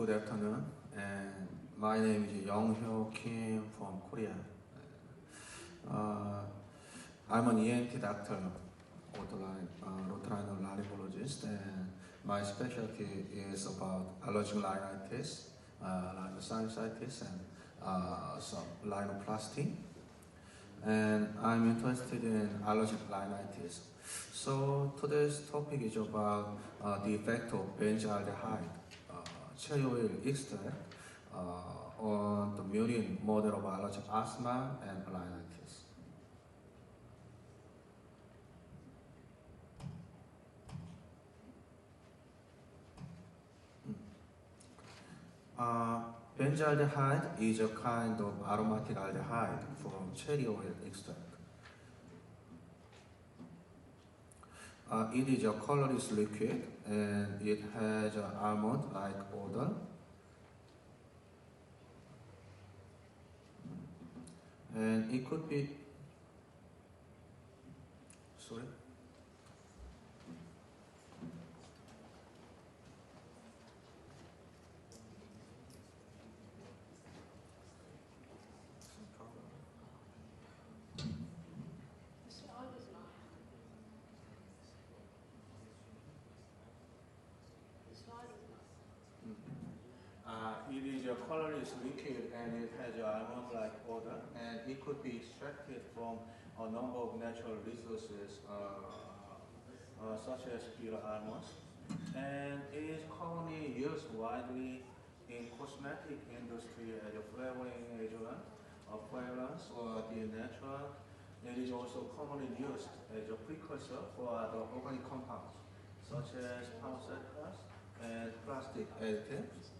Good afternoon, and my name is Young-Hyo Kim from Korea. I'm an ENT doctor, otorhinolaryngologist, and my specialty is about allergic rhinitis, rhinosinusitis, and some rhinoplasty. And I'm interested in allergic rhinitis. So today's topic is about the effect of benzaldehyde, cherry oil extract, on the murine model of allergic asthma and rhinitis. Benzaldehyde is a kind of aromatic aldehyde from cherry oil extract. It is a colorless liquid and it has an almond-like odor. And it could be, sorry? It is a colorless liquid and it has an almond-like odor, and it could be extracted from a number of natural resources such as bitter almonds, and it is commonly used widely in cosmetic industry as a flavoring agent, a fragrance, or the natural. It is also commonly used as a precursor for other organic compounds such as pharmaceuticals and plastic additives.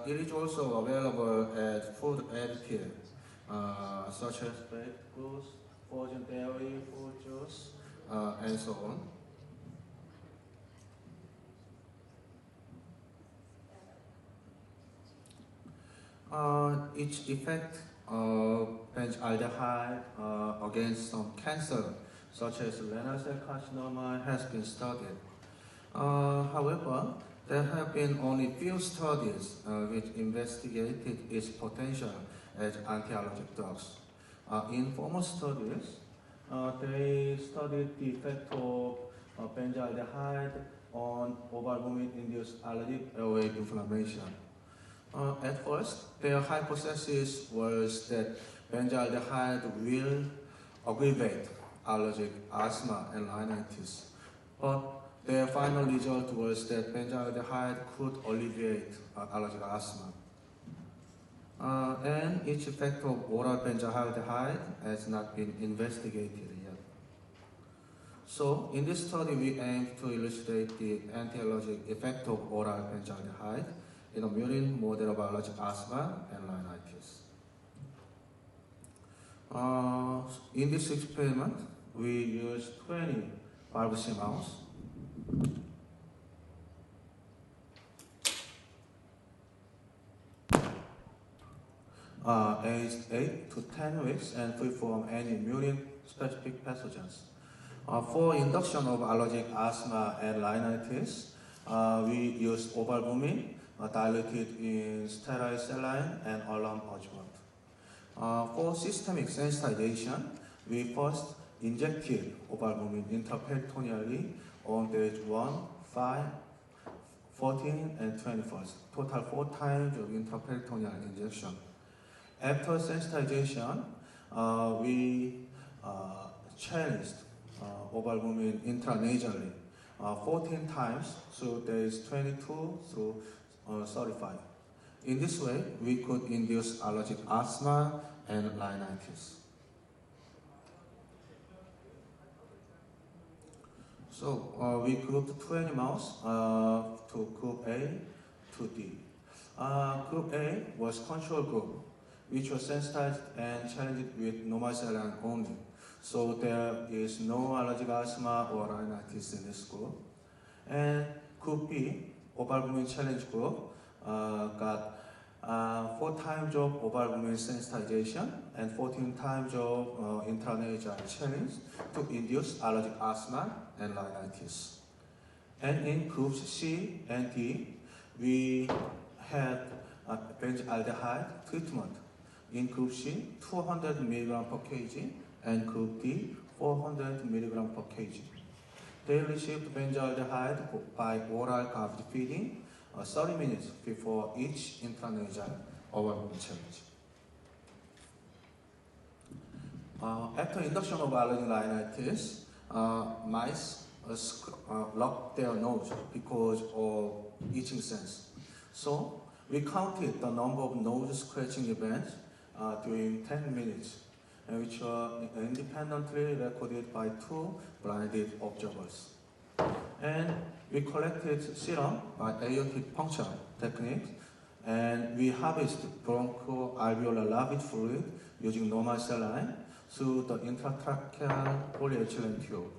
It is also available as food additive, such as baked goods, frozen dairy, fruit juice, and so on. Each effect of benzaldehyde against some cancer, such as renal cell carcinoma, has been studied. However, there have been only few studies which investigated its potential as anti-allergic drugs. In former studies, they studied the effect of benzaldehyde on ovalbumin-induced allergic airway inflammation. At first, their hypothesis was that benzaldehyde will aggravate allergic asthma and rhinitis, but their final result was that benzaldehyde could alleviate allergic asthma. And each effect of oral benzaldehyde has not been investigated yet. So, in this study, we aim to illustrate the anti-allergic effect of oral benzaldehyde in a murine model of allergic asthma and rhinitis. In this experiment, we used 20 biopsy mouse. Aged 8 to 10 weeks and free from any murine-specific pathogens. For induction of allergic asthma and rhinitis, we used ovalbumin diluted in sterile saline and alarm adjuvant. For systemic sensitization, we first injected ovalbumin intraperitoneally on days 1, 5, 14, and 21st, total 4 times of intraperitoneal injection. After sensitization, we challenged ovalbumin intranasally 14 times through days 22 through 35. In this way, we could induce allergic asthma and rhinitis. So we grouped 20 mouse to group A to D. Group A was control group, which was sensitized and challenged with normal saline only. So there is no allergic asthma or rhinitis in this group. And group B, ovalbumin challenge group, got 4 times of ovalbumin sensitization and 14 times of intranasal challenge to induce allergic asthma and rhinitis. And in groups C and D, we had Benzaldehyde treatment. In Group C, 200 mg per kg, and Group D, 400 mg per kg. They received Benzaldehyde by oral cavity feeding 30 minutes before each intranasal overwhelm challenge. After induction of allergic rhinitis, mice locked their nose because of itching sense. So we counted the number of nose scratching events during 10 minutes, which were independently recorded by 2 blinded observers. And we collected serum by aortic puncture technique, and we harvested bronchoalveolar lavage fluid using normal saline through the intratracheal polyethylene tube.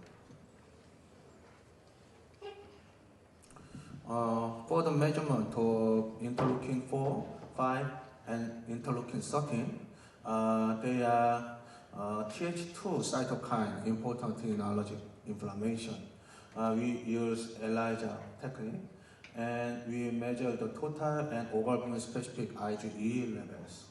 For the measurement of interleukin 4, 5, and interleukin 13, they are Th2 cytokine important in allergic inflammation. We use ELISA technique, and we measure the total and overwhelming specific IgE levels.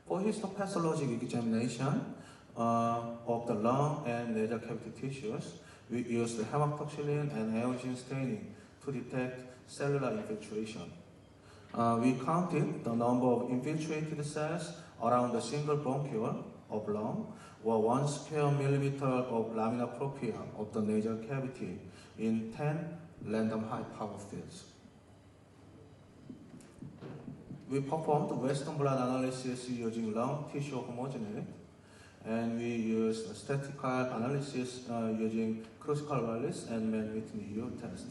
For histopathologic examination of the lung and nasal cavity tissues, we use the hematoxylin and eosin staining to detect cellular infiltration. We counted the number of infiltrated cells around a single bronchiole of lung or 1 square millimeter of lamina propria of the nasal cavity in 10 random high power fields. We performed Western blot analysis using lung tissue homogeneity, and we used statistical analysis using Kruskal-Wallis and Mann-Whitney test.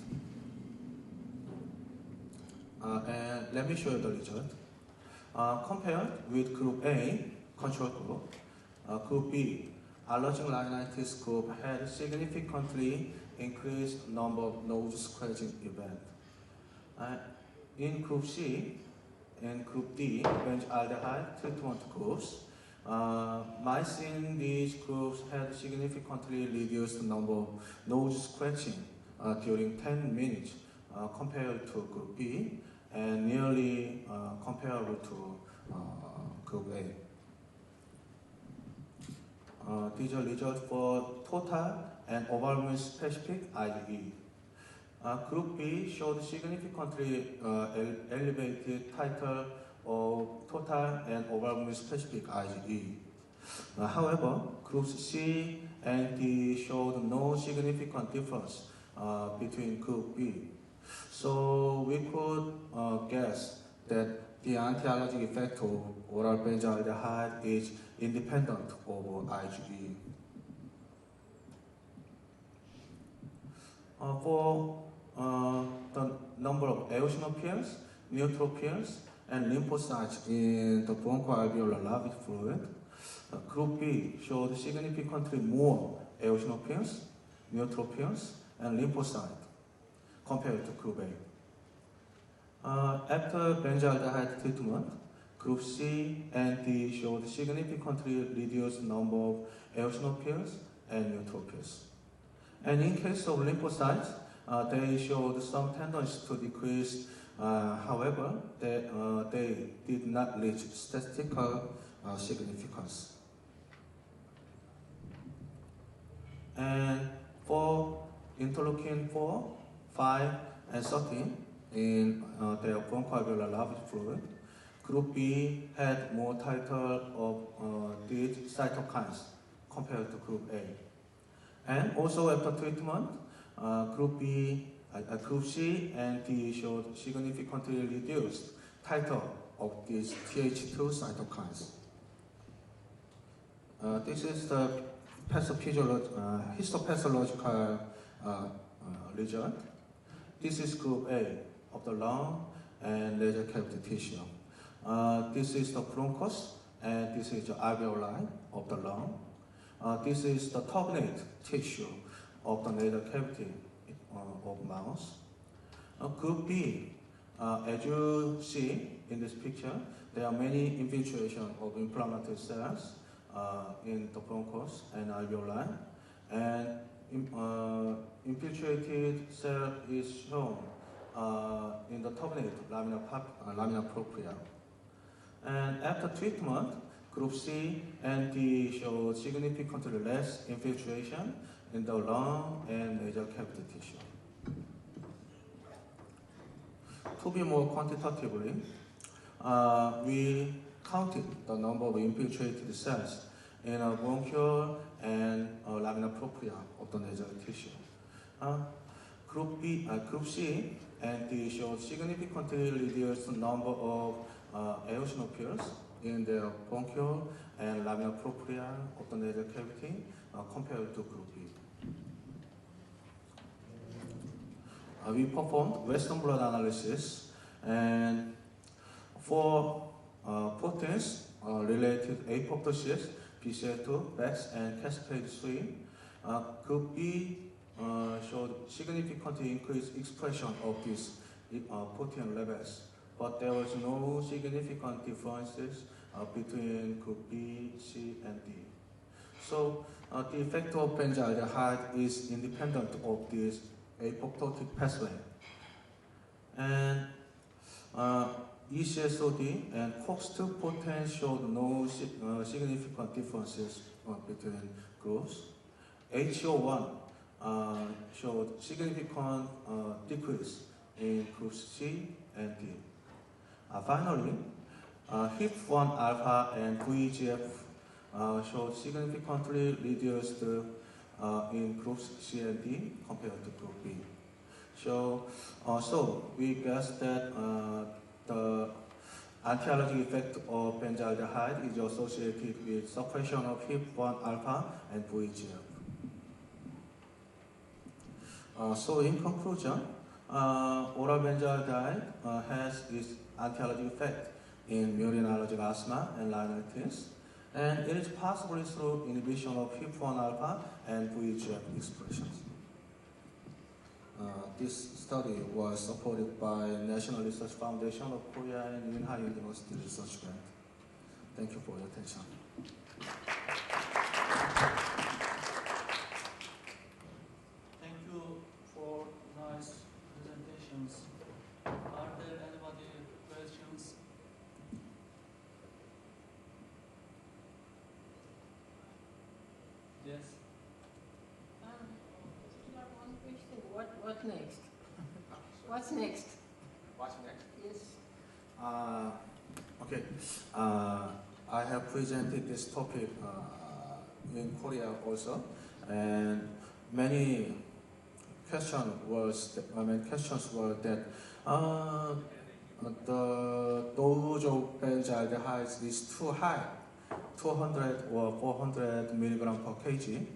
And let me show you the result. Compared with Group A, control group, Group B, allergic rhinitis group had significantly increased number of nose scratching events. In Group C and Group D, Benzaldehyde treatment groups, mice in these groups had significantly reduced number of nose scratching during 10 minutes compared to Group B, and nearly comparable to Group A. These are results for total and overwhelming specific IgE. Group B showed significantly elevated titer of total and overwhelming specific IgE. However, Groups C and D showed no significant difference between Group B. So we could guess that the anti-allergic effect of oral benzaldehyde is independent of IgE. For the number of eosinophils, neutrophils, and lymphocytes in the bronchoalveolar lavage fluid, Group B showed significantly more eosinophils, neutrophils, and lymphocytes compared to Group A. After benzaldehyde treatment, Group C and D showed significantly reduced number of eosinophils and neutrophils. And in case of lymphocytes, they showed some tendency to decrease. However, they did not reach statistical significance. And for interleukin 4, 5, and 13 in their bronchoalveolar lavage fluid, Group B had more titer of these cytokines compared to Group A. And also after treatment, Group C and D showed significantly reduced titer of these Th2 cytokines. This is the histopathological result. This is Group A of the lung and nasal cavity tissue. This is the bronchus, and this is the alveoli of the lung. This is the turbinate tissue of the nasal cavity of mouse. Group B, as you see in this picture, there are many infiltration of inflammatory cells in the bronchus and alveoli, and infiltrated cell is shown in the turbinate lamina propria. And after treatment, group C and D showed significantly less infiltration in the lung and nasal cavity tissue. To be more quantitatively, we counted the number of infiltrated cells in a bronchial and lamina propria of the nasal tissue. Group C and D showed significantly reduced number of eosinophils in the bronchial and lamina propria of the nasal cavity compared to group B. We performed Western blot analysis, and for proteins related apoptosis, BCL2, BEX, and caspase-3, group B showed significantly increased expression of these protein levels, but there was no significant differences between group B, C, and D. So the effect of benzaldehyde is independent of this apoptotic pathway. And ECSOD and COX-2 protein showed no significant differences between groups. HO1 showed significant decrease in groups C and D. Finally, HIF1 alpha and VEGF showed significantly reduced in groups C and D compared to group B. So we guess that the anti-allergic effect of benzaldehyde is associated with suppression of HIF1 alpha and VEGF. So in conclusion, oral benzaldehyde has this anti-allergic effect in murine allergic asthma and rhinitis, and it is possibly through inhibition of HIF1 alpha and VEGF expressions. This study was supported by National Research Foundation of Korea and Minha University Research Grant. Thank you for your attention. Thank you for nice presentations. Are there anybody questions? Yes. One question. What next? What's next? What's next? Yes. Okay. I have presented this topic in Korea also, and many questions were that the dose of benzaldehyde is too high, 200 or 400 milligram per kg.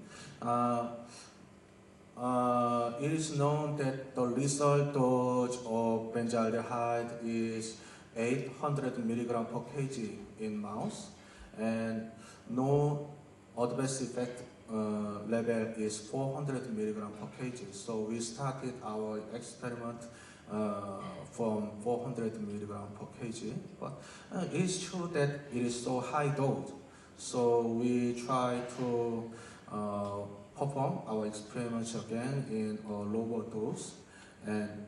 It is known that the lethal dose of benzaldehyde is 800 milligram per kg in mouse, and no adverse effect level is 400 milligram per kg. So we started our experiment from 400 milligram per kg, but it is true that it is so high dose. So we try to perform our experiments again in a lower dose, and